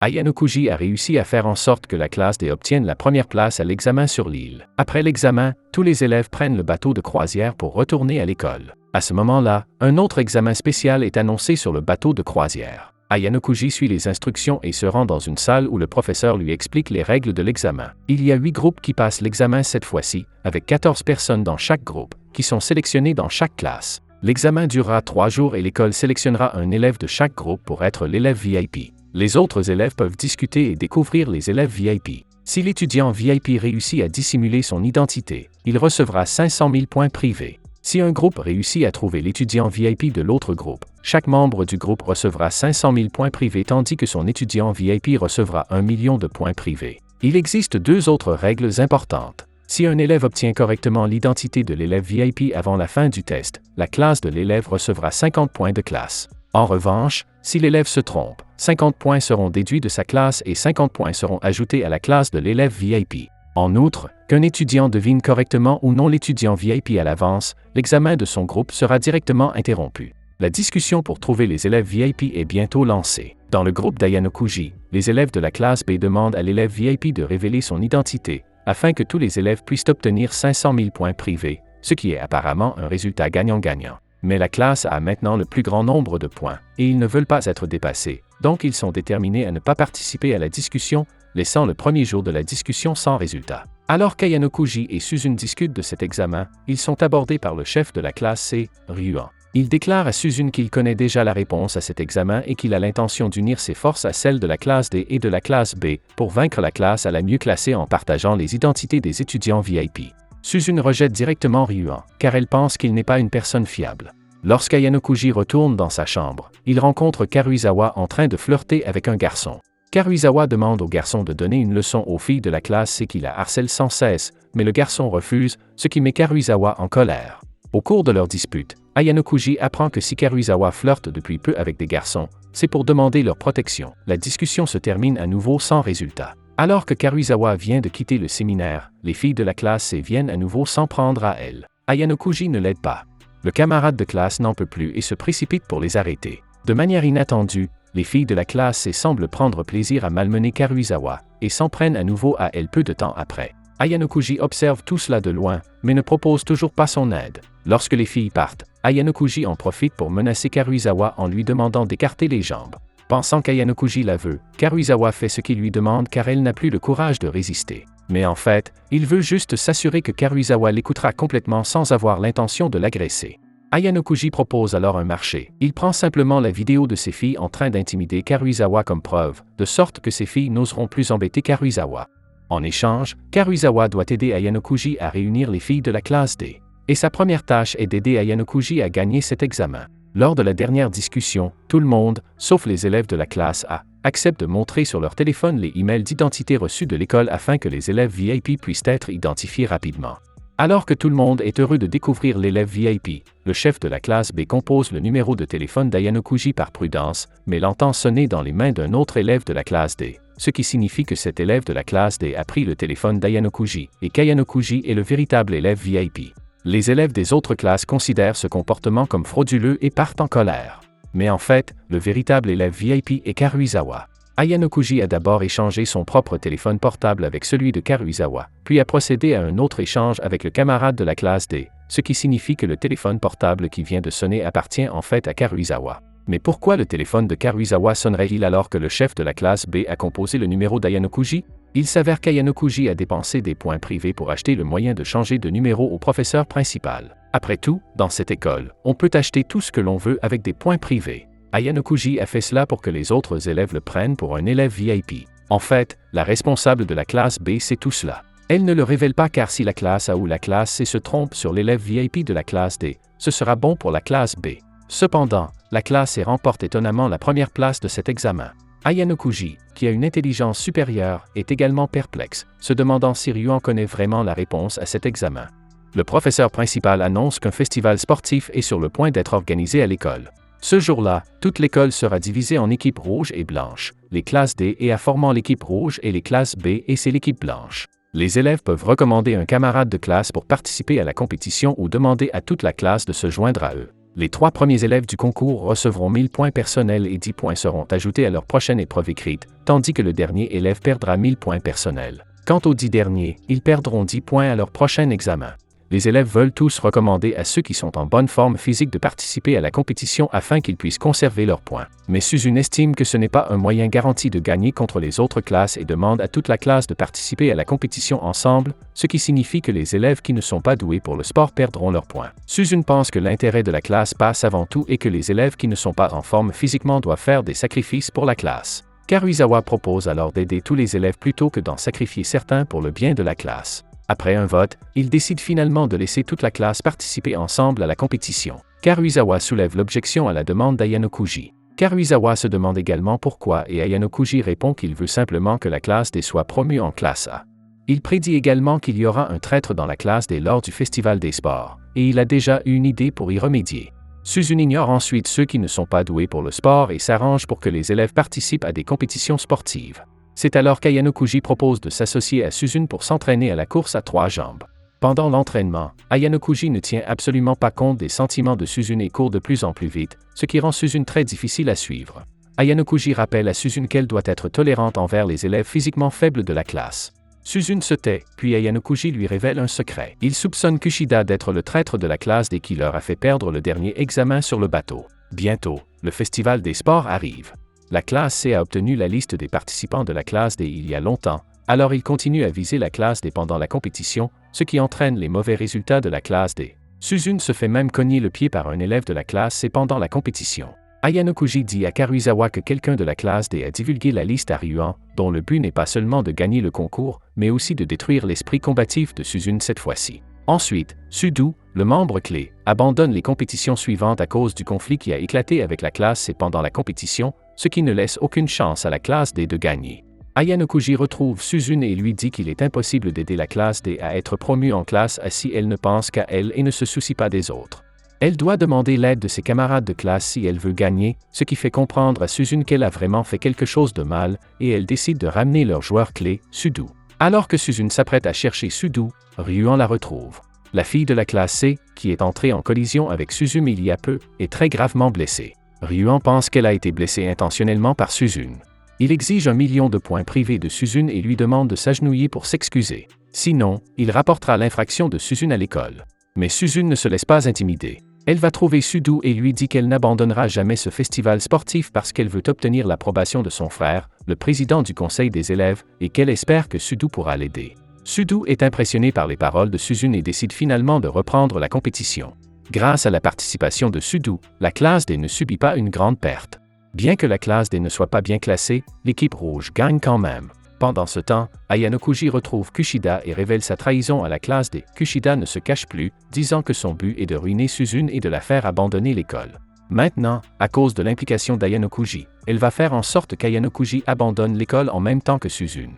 Ayano Kuji a réussi à faire en sorte que la classe D obtienne la première place à l'examen sur l'île. Après l'examen, tous les élèves prennent le bateau de croisière pour retourner à l'école. À ce moment-là, un autre examen spécial est annoncé sur le bateau de croisière. Ayano Kuji suit les instructions et se rend dans une salle où le professeur lui explique les règles de l'examen. Il y a 8 groupes qui passent l'examen cette fois-ci, avec 14 personnes dans chaque groupe, qui sont sélectionnées dans chaque classe. L'examen durera 3 jours et l'école sélectionnera un élève de chaque groupe pour être l'élève VIP. Les autres élèves peuvent discuter et découvrir les élèves VIP. Si l'étudiant VIP réussit à dissimuler son identité, il recevra 500 000 points privés. Si un groupe réussit à trouver l'étudiant VIP de l'autre groupe, chaque membre du groupe recevra 500 000 points privés tandis que son étudiant VIP recevra 1 million de points privés. Il existe 2 autres règles importantes. Si un élève obtient correctement l'identité de l'élève VIP avant la fin du test, la classe de l'élève recevra 50 points de classe. En revanche, si l'élève se trompe, 50 points seront déduits de sa classe et 50 points seront ajoutés à la classe de l'élève VIP. En outre, qu'un étudiant devine correctement ou non l'étudiant VIP à l'avance, l'examen de son groupe sera directement interrompu. La discussion pour trouver les élèves VIP est bientôt lancée. Dans le groupe d'Ayano Kuji, les élèves de la classe B demandent à l'élève VIP de révéler son identité, afin que tous les élèves puissent obtenir 500 000 points privés, ce qui est apparemment un résultat gagnant-gagnant. Mais la classe a maintenant le plus grand nombre de points, et ils ne veulent pas être dépassés, donc ils sont déterminés à ne pas participer à la discussion, laissant le premier jour de la discussion sans résultat. Alors qu'Ayano Kuji et Suzune discutent de cet examen, ils sont abordés par le chef de la classe C, Ryuan. Il déclare à Suzune qu'il connaît déjà la réponse à cet examen et qu'il a l'intention d'unir ses forces à celles de la classe D et de la classe B pour vaincre la classe à la mieux classée en partageant les identités des étudiants VIP. Suzune rejette directement Ryuan, car elle pense qu'il n'est pas une personne fiable. Lorsqu'Ayano Kuji retourne dans sa chambre, il rencontre Karuizawa en train de flirter avec un garçon. Karuizawa demande au garçon de donner une leçon aux filles de la classe C qui la harcèlent sans cesse, mais le garçon refuse, ce qui met Karuizawa en colère. Au cours de leur dispute, Ayano Kuji apprend que si Karuizawa flirte depuis peu avec des garçons, c'est pour demander leur protection. La discussion se termine à nouveau sans résultat. Alors que Karuizawa vient de quitter le séminaire, les filles de la classe C viennent à nouveau s'en prendre à elle. Ayano Kuji ne l'aide pas. Le camarade de classe n'en peut plus et se précipite pour les arrêter. De manière inattendue, les filles de la classe C semblent prendre plaisir à malmener Karuizawa et s'en prennent à nouveau à elle peu de temps après. Ayano Kuji observe tout cela de loin, mais ne propose toujours pas son aide. Lorsque les filles partent, Ayano Kuji en profite pour menacer Karuizawa en lui demandant d'écarter les jambes. Pensant qu'Ayano Kuji la veut, Karuizawa fait ce qu'il lui demande car elle n'a plus le courage de résister. Mais en fait, il veut juste s'assurer que Karuizawa l'écoutera complètement sans avoir l'intention de l'agresser. Ayano Kuji propose alors un marché. Il prend simplement la vidéo de ses filles en train d'intimider Karuizawa comme preuve, de sorte que ses filles n'oseront plus embêter Karuizawa. En échange, Karuizawa doit aider Ayano Kuji à réunir les filles de la classe D. Et sa première tâche est d'aider Ayano Kuji à gagner cet examen. Lors de la dernière discussion, tout le monde, sauf les élèves de la classe A, accepte de montrer sur leur téléphone les emails d'identité reçus de l'école afin que les élèves VIP puissent être identifiés rapidement. Alors que tout le monde est heureux de découvrir l'élève VIP, le chef de la classe B compose le numéro de téléphone d'Ayano Kuji par prudence, mais l'entend sonner dans les mains d'un autre élève de la classe D, ce qui signifie que cet élève de la classe D a pris le téléphone d'Ayano Kuji et qu'Ayano Kuji est le véritable élève VIP. Les élèves des autres classes considèrent ce comportement comme frauduleux et partent en colère. Mais en fait, le véritable élève VIP est Karuizawa. Ayano Kuji a d'abord échangé son propre téléphone portable avec celui de Karuizawa, puis a procédé à un autre échange avec le camarade de la classe D, ce qui signifie que le téléphone portable qui vient de sonner appartient en fait à Karuizawa. Mais pourquoi le téléphone de Karuizawa sonnerait-il alors que le chef de la classe B a composé le numéro d'Ayano Kuji? Il s'avère qu'Ayano Kuji a dépensé des points privés pour acheter le moyen de changer de numéro au professeur principal. Après tout, dans cette école, on peut acheter tout ce que l'on veut avec des points privés. Ayano Kuji a fait cela pour que les autres élèves le prennent pour un élève VIP. En fait, la responsable de la classe B sait tout cela. Elle ne le révèle pas car si la classe A ou la classe C se trompe sur l'élève VIP de la classe D, ce sera bon pour la classe B. Cependant, la classe C remporte étonnamment la première place de cet examen. Ayano Kuji, qui a une intelligence supérieure, est également perplexe, se demandant si Ryuan connaît vraiment la réponse à cet examen. Le professeur principal annonce qu'un festival sportif est sur le point d'être organisé à l'école. Ce jour-là, toute l'école sera divisée en équipes rouges et blanches, les classes D et A formant l'équipe rouge et les classes B et c'est l'équipe blanche. Les élèves peuvent recommander un camarade de classe pour participer à la compétition ou demander à toute la classe de se joindre à eux. Les 3 premiers élèves du concours recevront 1000 points personnels et 10 points seront ajoutés à leur prochaine épreuve écrite, tandis que le dernier élève perdra 1000 points personnels. Quant aux 10 derniers, ils perdront 10 points à leur prochain examen. Les élèves veulent tous recommander à ceux qui sont en bonne forme physique de participer à la compétition afin qu'ils puissent conserver leurs points. Mais Suzune estime que ce n'est pas un moyen garanti de gagner contre les autres classes et demande à toute la classe de participer à la compétition ensemble, ce qui signifie que les élèves qui ne sont pas doués pour le sport perdront leurs points. Suzune pense que l'intérêt de la classe passe avant tout et que les élèves qui ne sont pas en forme physiquement doivent faire des sacrifices pour la classe. Karuizawa propose alors d'aider tous les élèves plutôt que d'en sacrifier certains pour le bien de la classe. Après un vote, il décide finalement de laisser toute la classe participer ensemble à la compétition. Karuizawa soulève l'objection à la demande d'Ayanokuji. Karuizawa se demande également pourquoi et Ayanokuji répond qu'il veut simplement que la classe D soit promue en classe A. Il prédit également qu'il y aura un traître dans la classe D lors du festival des sports, et il a déjà une idée pour y remédier. Suzune ignore ensuite ceux qui ne sont pas doués pour le sport et s'arrange pour que les élèves participent à des compétitions sportives. C'est alors qu'Ayanokuji propose de s'associer à Suzune pour s'entraîner à la course à 3 jambes. Pendant l'entraînement, Ayanokuji ne tient absolument pas compte des sentiments de Suzune et court de plus en plus vite, ce qui rend Suzune très difficile à suivre. Ayanokuji rappelle à Suzune qu'elle doit être tolérante envers les élèves physiquement faibles de la classe. Suzune se tait, puis Ayanokuji lui révèle un secret. Il soupçonne Kushida d'être le traître de la classe D qui leur a fait perdre le dernier examen sur le bateau. Bientôt, le festival des sports arrive. La classe C a obtenu la liste des participants de la classe D il y a longtemps, alors il continue à viser la classe D pendant la compétition, ce qui entraîne les mauvais résultats de la classe D. Suzune se fait même cogner le pied par un élève de la classe C pendant la compétition. Ayanokuji dit à Karuizawa que quelqu'un de la classe D a divulgué la liste à Ryuan, dont le but n'est pas seulement de gagner le concours, mais aussi de détruire l'esprit combatif de Suzune cette fois-ci. Ensuite, Sudu, le membre clé, abandonne les compétitions suivantes à cause du conflit qui a éclaté avec la classe C pendant la compétition, ce qui ne laisse aucune chance à la classe D de gagner. Ayanokuji retrouve Suzune et lui dit qu'il est impossible d'aider la classe D à être promue en classe A si elle ne pense qu'à elle et ne se soucie pas des autres. Elle doit demander l'aide de ses camarades de classe si elle veut gagner, ce qui fait comprendre à Suzune qu'elle a vraiment fait quelque chose de mal, et elle décide de ramener leur joueur clé, Sudu. Alors que Suzune s'apprête à chercher Sudu, Ryuan la retrouve. La fille de la classe C, qui est entrée en collision avec Suzune il y a peu, est très gravement blessée. Ryuan pense qu'elle a été blessée intentionnellement par Suzune. Il exige 1 million de points privés de Suzune et lui demande de s'agenouiller pour s'excuser. Sinon, il rapportera l'infraction de Suzune à l'école. Mais Suzune ne se laisse pas intimider. Elle va trouver Sudu et lui dit qu'elle n'abandonnera jamais ce festival sportif parce qu'elle veut obtenir l'approbation de son frère, le président du conseil des élèves, et qu'elle espère que Sudu pourra l'aider. Sudu est impressionné par les paroles de Suzune et décide finalement de reprendre la compétition. Grâce à la participation de Sudu, la classe D ne subit pas une grande perte. Bien que la classe D ne soit pas bien classée, l'équipe rouge gagne quand même. Pendant ce temps, Ayanokuji retrouve Kushida et révèle sa trahison à la classe D. Kushida ne se cache plus, disant que son but est de ruiner Suzune et de la faire abandonner l'école. Maintenant, à cause de l'implication d'Ayanokuji, elle va faire en sorte qu'Ayanokuji abandonne l'école en même temps que Suzune.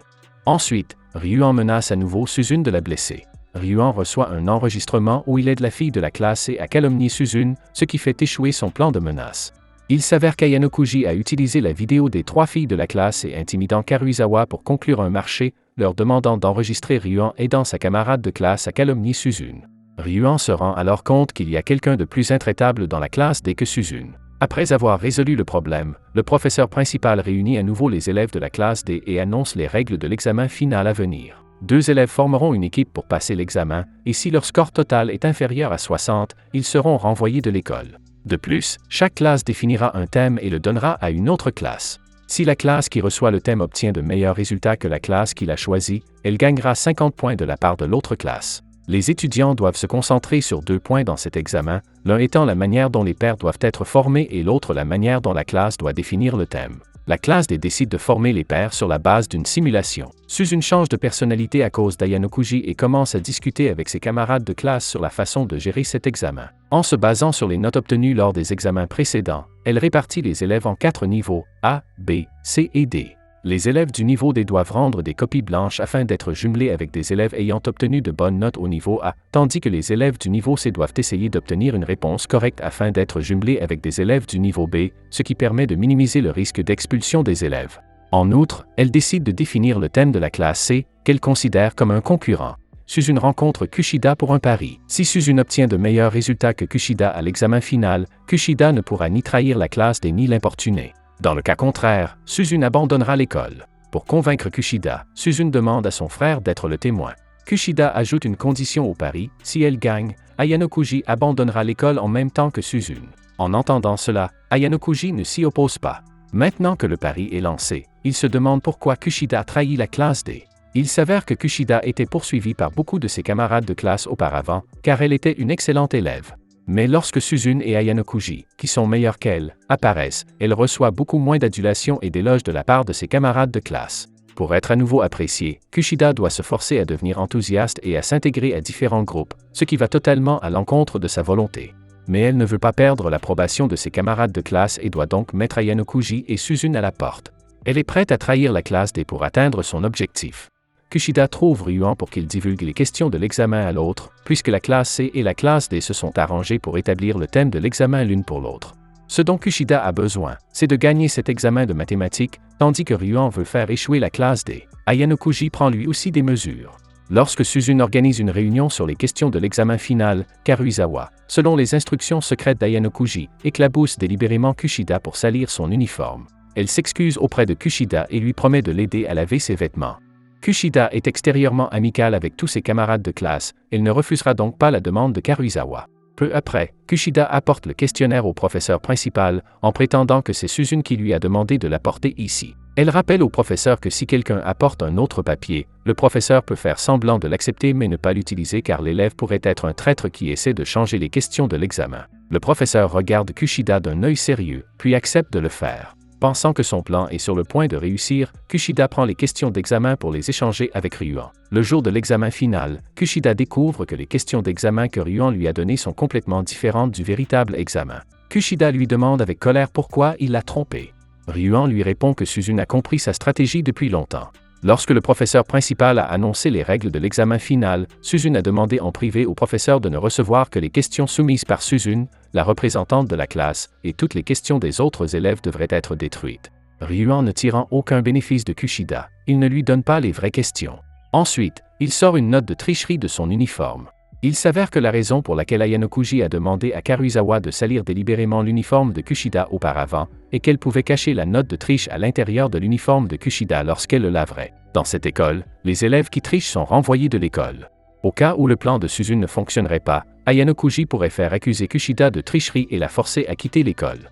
Ensuite, Ryuan menace à nouveau Suzune de la blesser. Ryuan reçoit un enregistrement où il aide la fille de la classe C à calomnier Suzune, ce qui fait échouer son plan de menace. Il s'avère qu'Ayanokuji a utilisé la vidéo des 3 filles de la classe et intimidant Karuizawa pour conclure un marché, leur demandant d'enregistrer Ryuan aidant sa camarade de classe à calomnier Suzune. Ryuan se rend alors compte qu'il y a quelqu'un de plus intraitable dans la classe D que Suzune. Après avoir résolu le problème, le professeur principal réunit à nouveau les élèves de la classe D et annonce les règles de l'examen final à venir. 2 élèves formeront une équipe pour passer l'examen, et si leur score total est inférieur à 60, ils seront renvoyés de l'école. De plus, chaque classe définira un thème et le donnera à une autre classe. Si la classe qui reçoit le thème obtient de meilleurs résultats que la classe qui l'a choisi, elle gagnera 50 points de la part de l'autre classe. Les étudiants doivent se concentrer sur 2 points dans cet examen, l'un étant la manière dont les pairs doivent être formés et l'autre la manière dont la classe doit définir le thème. La classe D décide de former les pairs sur la base d'une simulation. Suzune change de personnalité à cause d'Ayanokuji et commence à discuter avec ses camarades de classe sur la façon de gérer cet examen. En se basant sur les notes obtenues lors des examens précédents, elle répartit les élèves en 4 niveaux, A, B, C et D. Les élèves du niveau D doivent rendre des copies blanches afin d'être jumelés avec des élèves ayant obtenu de bonnes notes au niveau A, tandis que les élèves du niveau C doivent essayer d'obtenir une réponse correcte afin d'être jumelés avec des élèves du niveau B, ce qui permet de minimiser le risque d'expulsion des élèves. En outre, elle décide de définir le thème de la classe C, qu'elle considère comme un concurrent. Suzune rencontre Kushida pour un pari. Si Suzune obtient de meilleurs résultats que Kushida à l'examen final, Kushida ne pourra ni trahir la classe D ni l'importuner. Dans le cas contraire, Suzune abandonnera l'école. Pour convaincre Kushida, Suzune demande à son frère d'être le témoin. Kushida ajoute une condition au pari: si elle gagne, Ayanokuji abandonnera l'école en même temps que Suzune. En entendant cela, Ayanokuji ne s'y oppose pas. Maintenant que le pari est lancé, il se demande pourquoi Kushida trahit la classe D. Il s'avère que Kushida était poursuivie par beaucoup de ses camarades de classe auparavant, car elle était une excellente élève. Mais lorsque Suzune et Ayanokuji, qui sont meilleurs qu'elle, apparaissent, elle reçoit beaucoup moins d'adulation et d'éloges de la part de ses camarades de classe. Pour être à nouveau appréciée, Kushida doit se forcer à devenir enthousiaste et à s'intégrer à différents groupes, ce qui va totalement à l'encontre de sa volonté. Mais elle ne veut pas perdre l'approbation de ses camarades de classe et doit donc mettre Ayanokuji et Suzune à la porte. Elle est prête à trahir la classe D pour atteindre son objectif. Kushida trouve Ryuan pour qu'il divulgue les questions de l'examen à l'autre, puisque la classe C et la classe D se sont arrangées pour établir le thème de l'examen l'une pour l'autre. Ce dont Kushida a besoin, c'est de gagner cet examen de mathématiques, tandis que Ryuan veut faire échouer la classe D. Ayanokuji prend lui aussi des mesures. Lorsque Suzune organise une réunion sur les questions de l'examen final, Karuizawa, selon les instructions secrètes d'Ayanokuji, éclabousse délibérément Kushida pour salir son uniforme. Elle s'excuse auprès de Kushida et lui promet de l'aider à laver ses vêtements. Kushida est extérieurement amicale avec tous ses camarades de classe, elle ne refusera donc pas la demande de Karuizawa. Peu après, Kushida apporte le questionnaire au professeur principal, en prétendant que c'est Suzune qui lui a demandé de l'apporter ici. Elle rappelle au professeur que si quelqu'un apporte un autre papier, le professeur peut faire semblant de l'accepter mais ne pas l'utiliser car l'élève pourrait être un traître qui essaie de changer les questions de l'examen. Le professeur regarde Kushida d'un œil sérieux, puis accepte de le faire. Pensant que son plan est sur le point de réussir, Kushida prend les questions d'examen pour les échanger avec Ryuan. Le jour de l'examen final, Kushida découvre que les questions d'examen que Ryuan lui a données sont complètement différentes du véritable examen. Kushida lui demande avec colère pourquoi il l'a trompé. Ryuan lui répond que Suzune a compris sa stratégie depuis longtemps. Lorsque le professeur principal a annoncé les règles de l'examen final, Suzune a demandé en privé au professeur de ne recevoir que les questions soumises par Suzune, la représentante de la classe, et toutes les questions des autres élèves devraient être détruites. Ryuan ne tirant aucun bénéfice de Kushida, il ne lui donne pas les vraies questions. Ensuite, il sort une note de tricherie de son uniforme. Il s'avère que la raison pour laquelle Ayanokuji a demandé à Karuizawa de salir délibérément l'uniforme de Kushida auparavant est qu'elle pouvait cacher la note de triche à l'intérieur de l'uniforme de Kushida lorsqu'elle le laverait. Dans cette école, les élèves qui trichent sont renvoyés de l'école. Au cas où le plan de Suzune ne fonctionnerait pas, Ayanokuji pourrait faire accuser Kushida de tricherie et la forcer à quitter l'école.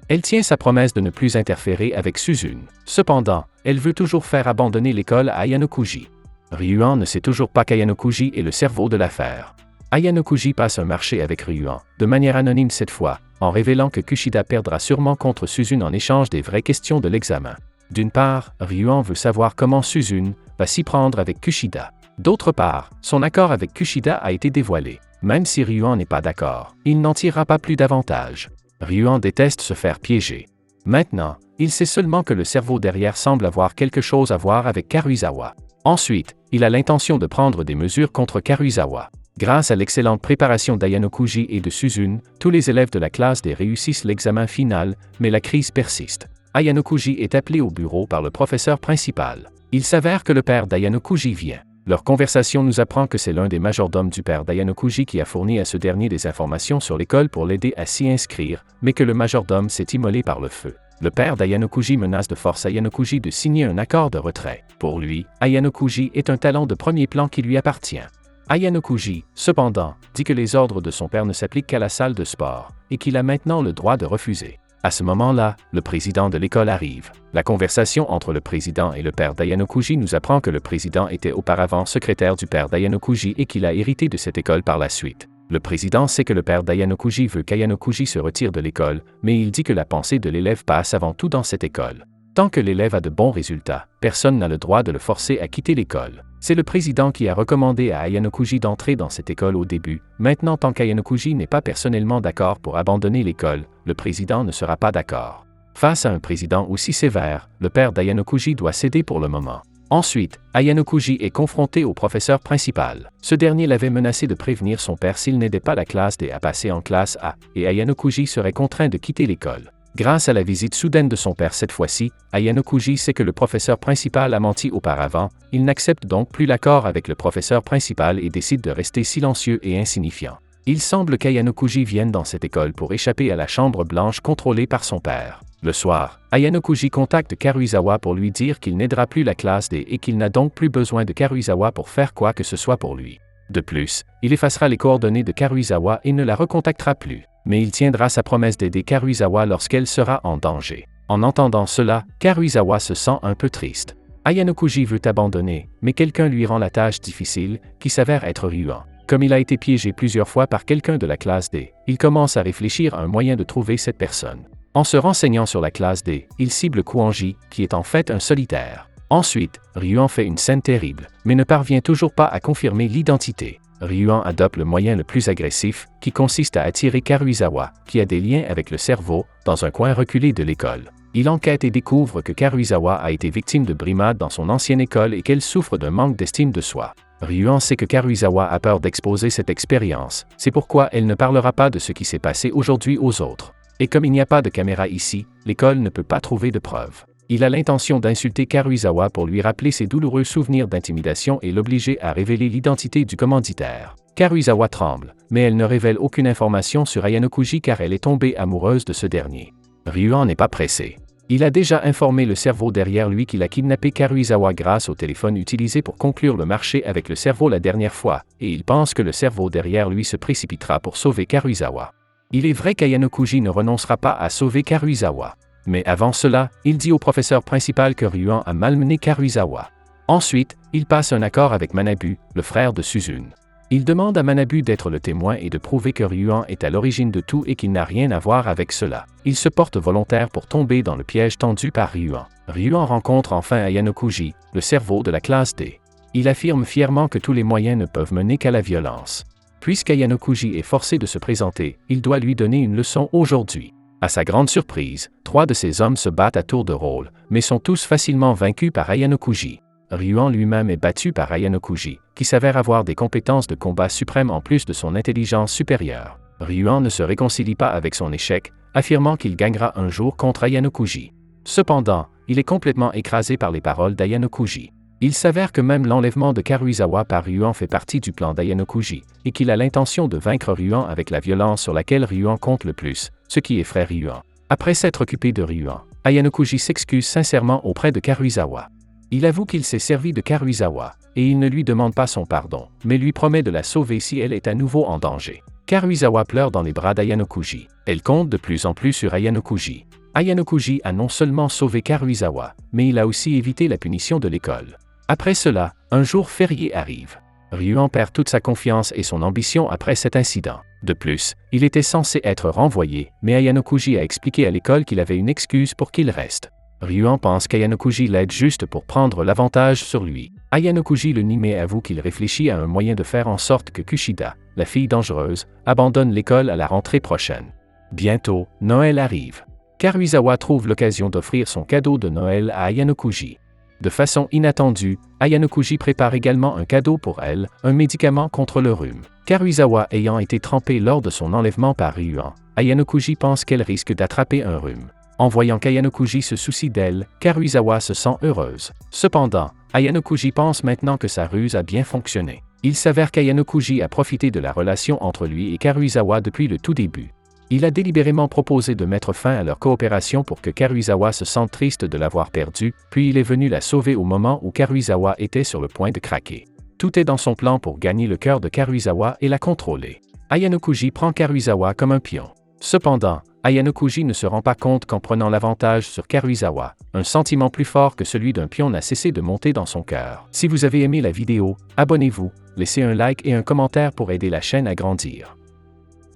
Elle tient sa promesse de ne plus interférer avec Suzune. Cependant, elle veut toujours faire abandonner l'école à Ayanokuji. Ryuan ne sait toujours pas qu'Ayanokuji est le cerveau de l'affaire. Ayanokuji passe un marché avec Ryuan, de manière anonyme cette fois, en révélant que Kushida perdra sûrement contre Suzune en échange des vraies questions de l'examen. D'une part, Ryuan veut savoir comment Suzune va s'y prendre avec Kushida. D'autre part, son accord avec Kushida a été dévoilé. Même si Ryuan n'est pas d'accord, il n'en tirera pas plus d'avantage. Ryuan déteste se faire piéger. Maintenant, il sait seulement que le cerveau derrière semble avoir quelque chose à voir avec Karuizawa. Ensuite, il a l'intention de prendre des mesures contre Karuizawa. Grâce à l'excellente préparation d'Ayanokuji et de Suzune, tous les élèves de la classe D réussissent l'examen final, mais la crise persiste. Ayanokuji est appelé au bureau par le professeur principal. Il s'avère que le père d'Ayanokuji vient. Leur conversation nous apprend que c'est l'un des majordomes du père d'Ayanokuji qui a fourni à ce dernier des informations sur l'école pour l'aider à s'y inscrire, mais que le majordome s'est immolé par le feu. Le père d'Ayanokuji menace de force Ayanokuji de signer un accord de retrait. Pour lui, Ayanokuji est un talent de premier plan qui lui appartient. Ayanokuji, cependant, dit que les ordres de son père ne s'appliquent qu'à la salle de sport, et qu'il a maintenant le droit de refuser. À ce moment-là, le président de l'école arrive. La conversation entre le président et le père d'Ayanokuji nous apprend que le président était auparavant secrétaire du père d'Ayanokuji et qu'il a hérité de cette école par la suite. Le président sait que le père d'Ayanokuji veut qu'Ayanokuji se retire de l'école, mais il dit que la pensée de l'élève passe avant tout dans cette école. Tant que l'élève a de bons résultats, personne n'a le droit de le forcer à quitter l'école. C'est le président qui a recommandé à Ayanokuji d'entrer dans cette école au début. Maintenant, tant qu'Ayanokuji n'est pas personnellement d'accord pour abandonner l'école, le président ne sera pas d'accord. Face à un président aussi sévère, le père d'Ayanokuji doit céder pour le moment. Ensuite, Ayanokuji est confronté au professeur principal. Ce dernier l'avait menacé de prévenir son père s'il n'aidait pas la classe D à passer en classe A, et Ayanokuji serait contraint de quitter l'école. Grâce à la visite soudaine de son père cette fois-ci, Ayanokuji sait que le professeur principal a menti auparavant, il n'accepte donc plus l'accord avec le professeur principal et décide de rester silencieux et insignifiant. Il semble qu'Ayanokuji vienne dans cette école pour échapper à la chambre blanche contrôlée par son père. Le soir, Ayanokuji contacte Karuizawa pour lui dire qu'il n'aidera plus la classe D et qu'il n'a donc plus besoin de Karuizawa pour faire quoi que ce soit pour lui. De plus, il effacera les coordonnées de Karuizawa et ne la recontactera plus. Mais il tiendra sa promesse d'aider Karuizawa lorsqu'elle sera en danger. En entendant cela, Karuizawa se sent un peu triste. Ayanokuji veut abandonner, mais quelqu'un lui rend la tâche difficile, qui s'avère être Ryuan. Comme il a été piégé plusieurs fois par quelqu'un de la classe D, il commence à réfléchir à un moyen de trouver cette personne. En se renseignant sur la classe D, il cible Kuanji, qui est en fait un solitaire. Ensuite, Ryuan fait une scène terrible, mais ne parvient toujours pas à confirmer l'identité. Ryuan adopte le moyen le plus agressif, qui consiste à attirer Karuizawa, qui a des liens avec le cerveau, dans un coin reculé de l'école. Il enquête et découvre que Karuizawa a été victime de brimades dans son ancienne école et qu'elle souffre d'un manque d'estime de soi. Ryuan sait que Karuizawa a peur d'exposer cette expérience, c'est pourquoi elle ne parlera pas de ce qui s'est passé aujourd'hui aux autres. Et comme il n'y a pas de caméra ici, l'école ne peut pas trouver de preuves. Il a l'intention d'insulter Karuizawa pour lui rappeler ses douloureux souvenirs d'intimidation et l'obliger à révéler l'identité du commanditaire. Karuizawa tremble, mais elle ne révèle aucune information sur Ayanokuji car elle est tombée amoureuse de ce dernier. Ryuan n'est pas pressé. Il a déjà informé le cerveau derrière lui qu'il a kidnappé Karuizawa grâce au téléphone utilisé pour conclure le marché avec le cerveau la dernière fois, et il pense que le cerveau derrière lui se précipitera pour sauver Karuizawa. Il est vrai qu'Ayanokuji ne renoncera pas à sauver Karuizawa. Mais avant cela, il dit au professeur principal que Ryuan a malmené Karuizawa. Ensuite, il passe un accord avec Manabu, le frère de Suzune. Il demande à Manabu d'être le témoin et de prouver que Ryuan est à l'origine de tout et qu'il n'a rien à voir avec cela. Il se porte volontaire pour tomber dans le piège tendu par Ryuan. Ryuan rencontre enfin Ayanokuji, le cerveau de la classe D. Il affirme fièrement que tous les moyens ne peuvent mener qu'à la violence. Puisqu'Ayanokuji est forcé de se présenter, il doit lui donner une leçon aujourd'hui. À sa grande surprise, 3 de ses hommes se battent à tour de rôle, mais sont tous facilement vaincus par Ayanokuji. Ryuan lui-même est battu par Ayanokuji, qui s'avère avoir des compétences de combat suprêmes en plus de son intelligence supérieure. Ryuan ne se réconcilie pas avec son échec, affirmant qu'il gagnera un jour contre Ayanokuji. Cependant, il est complètement écrasé par les paroles d'Ayanokuji. Il s'avère que même l'enlèvement de Karuizawa par Ryuan fait partie du plan d'Ayanokuji, et qu'il a l'intention de vaincre Ryuan avec la violence sur laquelle Ryuan compte le plus, ce qui effraie Ryuan. Après s'être occupé de Ryuan, Ayanokuji s'excuse sincèrement auprès de Karuizawa. Il avoue qu'il s'est servi de Karuizawa, et il ne lui demande pas son pardon, mais lui promet de la sauver si elle est à nouveau en danger. Karuizawa pleure dans les bras d'Ayanokuji. Elle compte de plus en plus sur Ayanokuji. Ayanokuji a non seulement sauvé Karuizawa, mais il a aussi évité la punition de l'école. Après cela, un jour férié arrive. Ryuan perd toute sa confiance et son ambition après cet incident. De plus, il était censé être renvoyé, mais Ayanokuji a expliqué à l'école qu'il avait une excuse pour qu'il reste. Ryuan pense qu'Ayanokuji l'aide juste pour prendre l'avantage sur lui. Ayanokuji le nie mais avoue qu'il réfléchit à un moyen de faire en sorte que Kushida, la fille dangereuse, abandonne l'école à la rentrée prochaine. Bientôt, Noël arrive. Karuizawa trouve l'occasion d'offrir son cadeau de Noël à Ayanokuji. De façon inattendue, Ayanokuji prépare également un cadeau pour elle, un médicament contre le rhume. Karuizawa ayant été trempée lors de son enlèvement par Ryuan, Ayanokuji pense qu'elle risque d'attraper un rhume. En voyant qu'Ayanokuji se soucie d'elle, Karuizawa se sent heureuse. Cependant, Ayanokuji pense maintenant que sa ruse a bien fonctionné. Il s'avère qu'Ayanokuji a profité de la relation entre lui et Karuizawa depuis le tout début. Il a délibérément proposé de mettre fin à leur coopération pour que Karuizawa se sente triste de l'avoir perdue, puis il est venu la sauver au moment où Karuizawa était sur le point de craquer. Tout est dans son plan pour gagner le cœur de Karuizawa et la contrôler. Ayanokuji prend Karuizawa comme un pion. Cependant, Ayanokuji ne se rend pas compte qu'en prenant l'avantage sur Karuizawa, un sentiment plus fort que celui d'un pion n'a cessé de monter dans son cœur. Si vous avez aimé la vidéo, abonnez-vous, laissez un like et un commentaire pour aider la chaîne à grandir.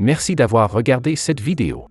Merci d'avoir regardé cette vidéo.